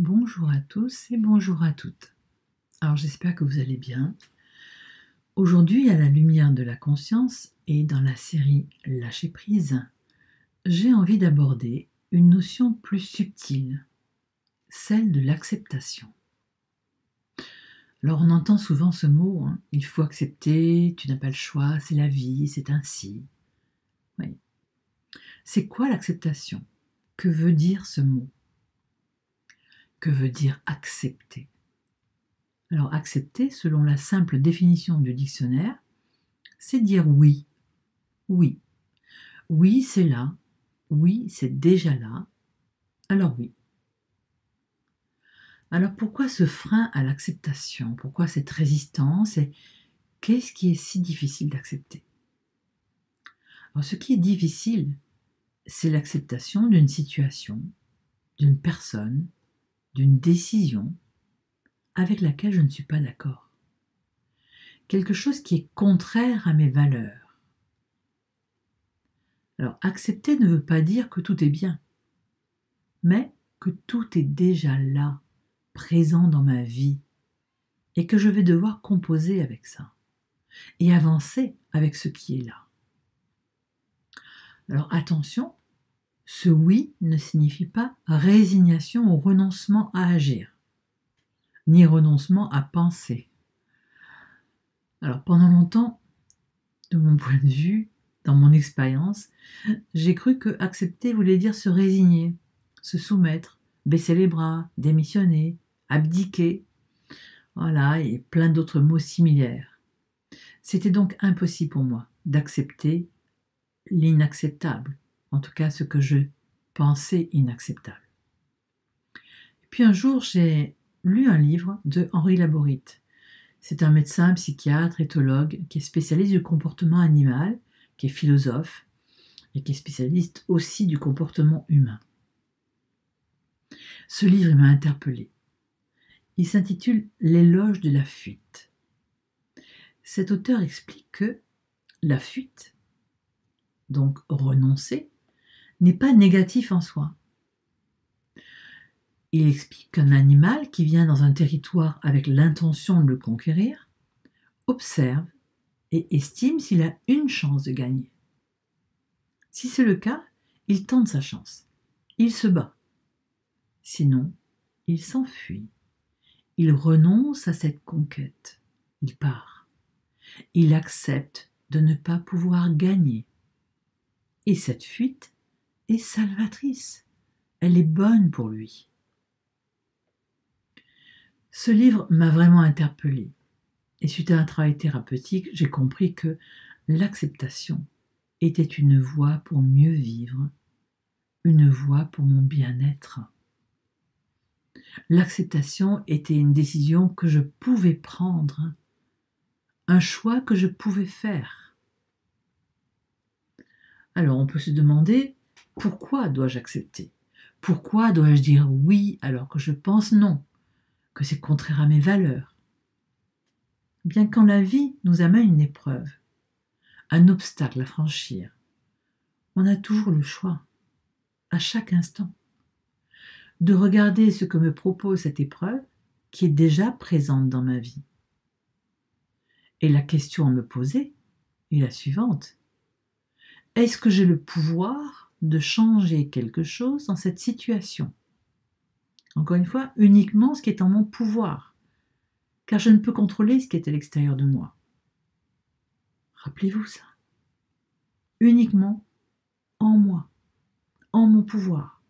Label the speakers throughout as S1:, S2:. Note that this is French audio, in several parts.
S1: Bonjour à tous et bonjour à toutes. Alors j'espère que vous allez bien. Aujourd'hui, à la lumière de la conscience et dans la série Lâcher prise, j'ai envie d'aborder une notion plus subtile, celle de l'acceptation. Alors on entend souvent ce mot, il faut accepter, tu n'as pas le choix, c'est la vie, c'est ainsi. Oui. C'est quoi l'acceptation? Que veut dire ce mot? Que veut dire accepter? Alors accepter, selon la simple définition du dictionnaire, c'est dire oui. Oui. Oui, c'est là. Oui, c'est déjà là. Alors oui. Alors pourquoi ce frein à l'acceptation? Pourquoi cette résistance? Et qu'est-ce qui est si difficile d'accepter? Alors ce qui est difficile, c'est l'acceptation d'une situation, d'une personne, d'une décision avec laquelle je ne suis pas d'accord. Quelque chose qui est contraire à mes valeurs. Alors accepter ne veut pas dire que tout est bien, mais que tout est déjà là, présent dans ma vie, et que je vais devoir composer avec ça, et avancer avec ce qui est là. Alors attention, ce oui ne signifie pas résignation ou renoncement à agir, ni renoncement à penser. Alors pendant longtemps, de mon point de vue, dans mon expérience, j'ai cru que accepter voulait dire se résigner, se soumettre, baisser les bras, démissionner, abdiquer, voilà, et plein d'autres mots similaires. C'était donc impossible pour moi d'accepter l'inacceptable, en tout cas ce que je pensais inacceptable. Et puis un jour, j'ai lu un livre de Henri Laborit. C'est un médecin, psychiatre, éthologue qui est spécialiste du comportement animal, qui est philosophe et qui est spécialiste aussi du comportement humain. Ce livre m'a interpellée. Il s'intitule L'éloge de la fuite. Cet auteur explique que la fuite, donc renoncer, n'est pas négatif en soi. Il explique qu'un animal qui vient dans un territoire avec l'intention de le conquérir observe et estime s'il a une chance de gagner. Si c'est le cas, il tente sa chance. Il se bat. Sinon, il s'enfuit. Il renonce à cette conquête. Il part. Il accepte de ne pas pouvoir gagner. Et cette fuite est salvatrice. Elle est bonne pour lui. Ce livre m'a vraiment interpellée. Et suite à un travail thérapeutique, j'ai compris que l'acceptation était une voie pour mieux vivre, une voie pour mon bien-être. L'acceptation était une décision que je pouvais prendre, un choix que je pouvais faire. Alors on peut se demander, pourquoi dois-je accepter? Pourquoi dois-je dire oui alors que je pense non, que c'est contraire à mes valeurs? Bien quand la vie nous amène une épreuve, un obstacle à franchir, on a toujours le choix, à chaque instant, de regarder ce que me propose cette épreuve qui est déjà présente dans ma vie. Et la question à me poser est la suivante. Est-ce que j'ai le pouvoir de changer quelque chose dans cette situation? Encore une fois, uniquement ce qui est en mon pouvoir, car je ne peux contrôler ce qui est à l'extérieur de moi. Rappelez-vous ça. Uniquement en moi, en mon pouvoir.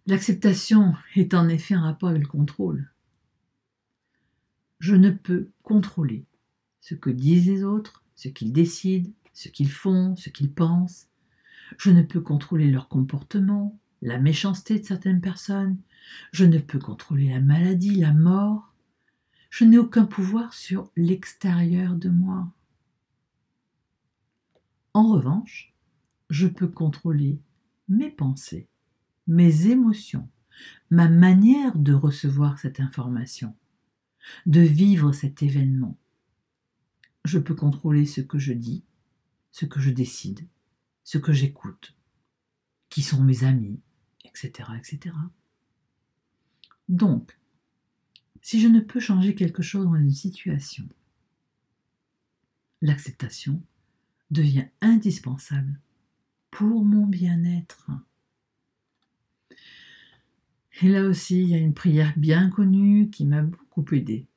S1: L'acceptation est en effet un rapport avec le contrôle. Je ne peux contrôler ce que disent les autres, ce qu'ils décident, ce qu'ils font, ce qu'ils pensent. Je ne peux contrôler leur comportement, la méchanceté de certaines personnes. Je ne peux contrôler la maladie, la mort. Je n'ai aucun pouvoir sur l'extérieur de moi. En revanche, je peux contrôler mes pensées, mes émotions, ma manière de recevoir cette information, de vivre cet événement. Je peux contrôler ce que je dis, ce que je décide, ce que j'écoute, qui sont mes amis, etc., etc. Donc, si je ne peux changer quelque chose dans une situation, l'acceptation devient indispensable pour mon bien-être. Et là aussi, il y a une prière bien connue qui m'a beaucoup aidée.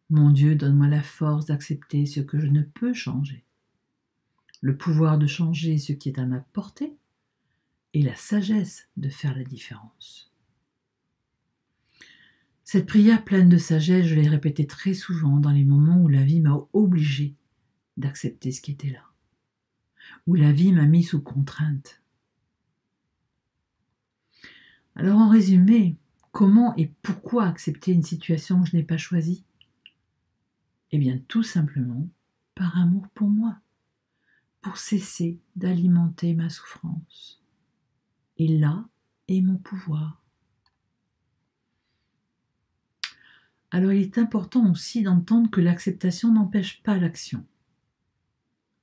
S1: Mon Dieu, donne-moi la force d'accepter ce que je ne peux changer, le pouvoir de changer ce qui est à ma portée et la sagesse de faire la différence. Cette prière pleine de sagesse, je l'ai répétée très souvent dans les moments où la vie m'a obligée d'accepter ce qui était là, où la vie m'a mis sous contrainte. Alors en résumé, comment et pourquoi accepter une situation que je n'ai pas choisie? Eh bien tout simplement par amour pour moi, pour cesser d'alimenter ma souffrance. Et là est mon pouvoir. Alors il est important aussi d'entendre que l'acceptation n'empêche pas l'action.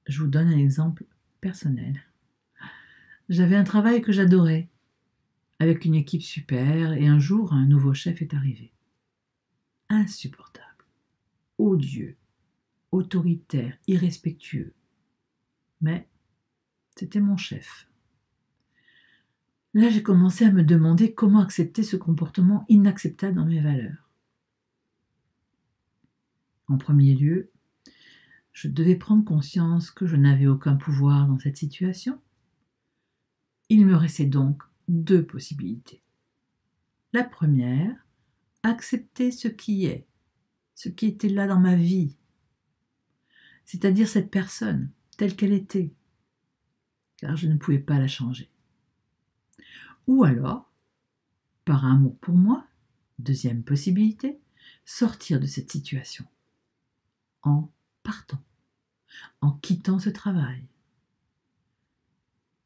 S1: Je vous donne un exemple personnel. J'avais un travail que j'adorais, avec une équipe super, et un jour un nouveau chef est arrivé. Insupportable, odieux, autoritaire, irrespectueux. Mais c'était mon chef. Là, j'ai commencé à me demander comment accepter ce comportement inacceptable dans mes valeurs. En premier lieu, je devais prendre conscience que je n'avais aucun pouvoir dans cette situation. Il me restait donc 2 possibilités. La première, accepter ce qui est, ce qui était là dans ma vie, c'est-à-dire cette personne telle qu'elle était, car je ne pouvais pas la changer. Ou alors, par amour pour moi, deuxième possibilité, sortir de cette situation en partant, en quittant ce travail.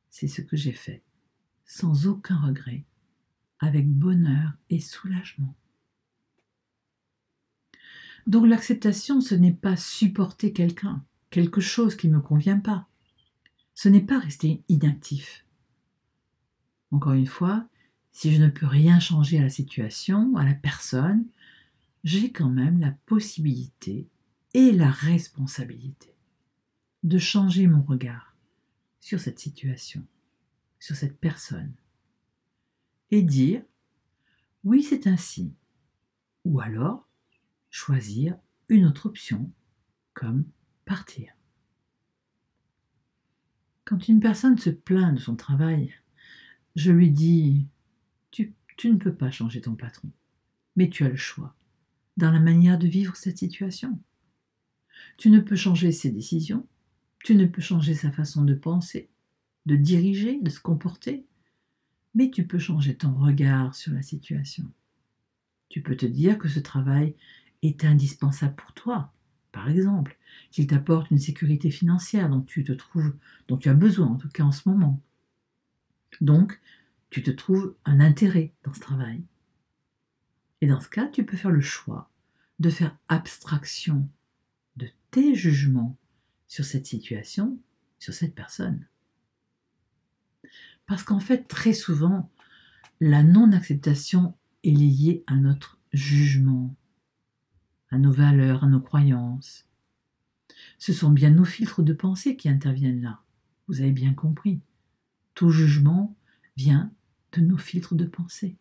S1: C'est ce que j'ai fait, sans aucun regret, avec bonheur et soulagement. Donc l'acceptation, ce n'est pas supporter quelqu'un, quelque chose qui ne me convient pas. Ce n'est pas rester inactif. Encore une fois, si je ne peux rien changer à la situation, à la personne, j'ai quand même la possibilité et la responsabilité de changer mon regard sur cette situation, sur cette personne, et dire « oui, c'est ainsi », ou alors choisir une autre option, comme partir. Quand une personne se plaint de son travail, je lui dis « tu ne peux pas changer ton patron, mais tu as le choix dans la manière de vivre cette situation. Tu ne peux changer ses décisions, tu ne peux changer sa façon de penser, de diriger, de se comporter, mais tu peux changer ton regard sur la situation. Tu peux te dire que ce travail est indispensable pour toi, par exemple, qu'il t'apporte une sécurité financière dont tu as besoin, en tout cas en ce moment. Donc, tu te trouves un intérêt dans ce travail. Et dans ce cas, tu peux faire le choix de faire abstraction de tes jugements sur cette situation, sur cette personne. Parce qu'en fait, très souvent, la non-acceptation est liée à notre jugement, à nos valeurs, à nos croyances. Ce sont bien nos filtres de pensée qui interviennent là. Vous avez bien compris. Tout jugement vient de nos filtres de pensée.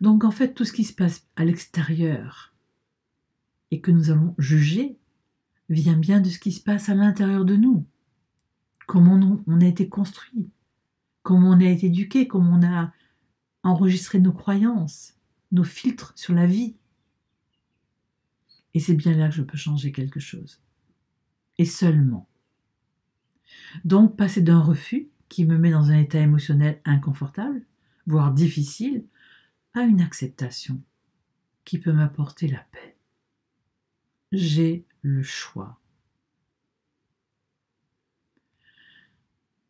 S1: Donc en fait, tout ce qui se passe à l'extérieur et que nous allons juger vient bien de ce qui se passe à l'intérieur de nous. Comment on a été construit, comment on a été éduqué, comment on a enregistré nos croyances, nos filtres sur la vie. Et c'est bien là que je peux changer quelque chose. Et seulement. Donc passer d'un refus qui me met dans un état émotionnel inconfortable, voire difficile, à une acceptation qui peut m'apporter la paix. J'ai le choix.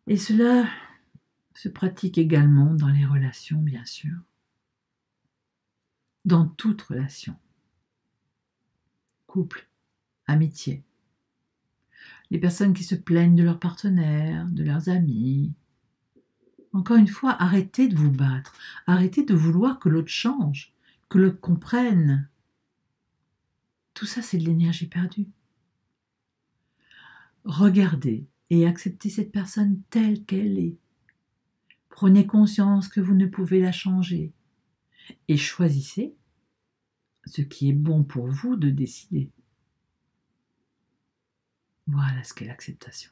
S1: Et cela se pratique également dans les relations, bien sûr. Dans toute relation. Couple, amitié. Les personnes qui se plaignent de leurs partenaires, de leurs amis, Encore une fois, arrêtez de vous battre, arrêtez de vouloir que l'autre change, que l'autre comprenne. Tout ça, c'est de l'énergie perdue. Regardez et acceptez cette personne telle qu'elle est. Prenez conscience que vous ne pouvez la changer et choisissez ce qui est bon pour vous de décider. Voilà ce qu'est l'acceptation.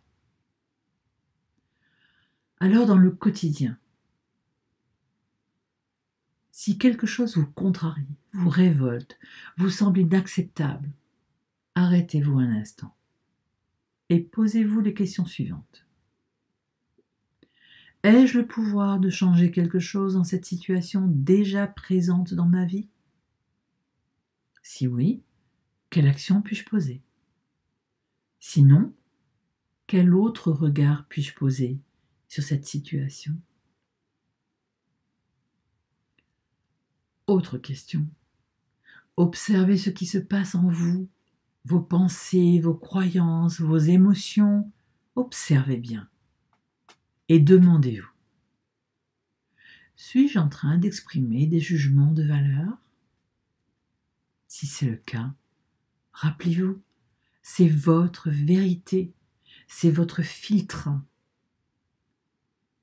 S1: Alors dans le quotidien, si quelque chose vous contrarie, vous révolte, vous semble inacceptable, arrêtez-vous un instant et posez-vous les questions suivantes. Ai-je le pouvoir de changer quelque chose dans cette situation déjà présente dans ma vie? Si oui, quelle action puis-je poser? Sinon, quel autre regard puis-je poser sur cette situation? Autre question. Observez ce qui se passe en vous, vos pensées, vos croyances, vos émotions. Observez bien et demandez-vous. Suis-je en train d'exprimer des jugements de valeur? Si c'est le cas, rappelez-vous, c'est votre vérité, c'est votre filtre,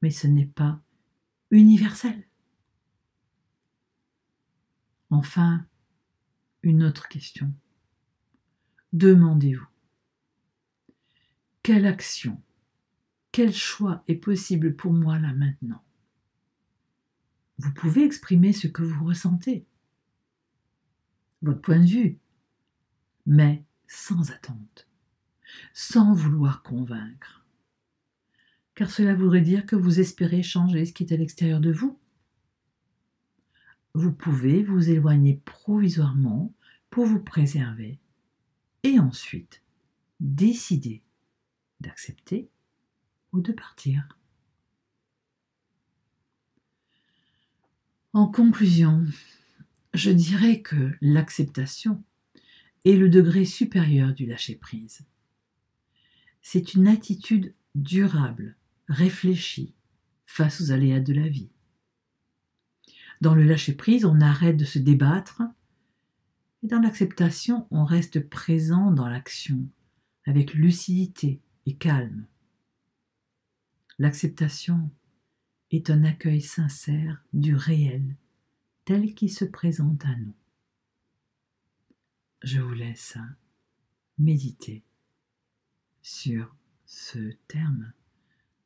S1: mais ce n'est pas universel. Enfin, une autre question. Demandez-vous, quelle action, quel choix est possible pour moi là maintenant? Vous pouvez exprimer ce que vous ressentez, votre point de vue, mais sans attente, sans vouloir convaincre. Car cela voudrait dire que vous espérez changer ce qui est à l'extérieur de vous. Vous pouvez vous éloigner provisoirement pour vous préserver et ensuite décider d'accepter ou de partir. En conclusion, je dirais que l'acceptation est le degré supérieur du lâcher-prise. C'est une attitude durable, réfléchie, face aux aléas de la vie. Dans le lâcher-prise, on arrête de se débattre, et dans l'acceptation, on reste présent dans l'action, avec lucidité et calme. L'acceptation est un accueil sincère du réel, tel qu'il se présente à nous. Je vous laisse méditer sur ce terme,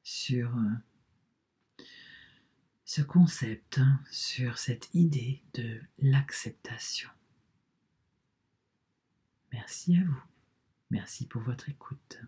S1: sur ce concept, sur cette idée de l'acceptation. Merci à vous. Merci pour votre écoute.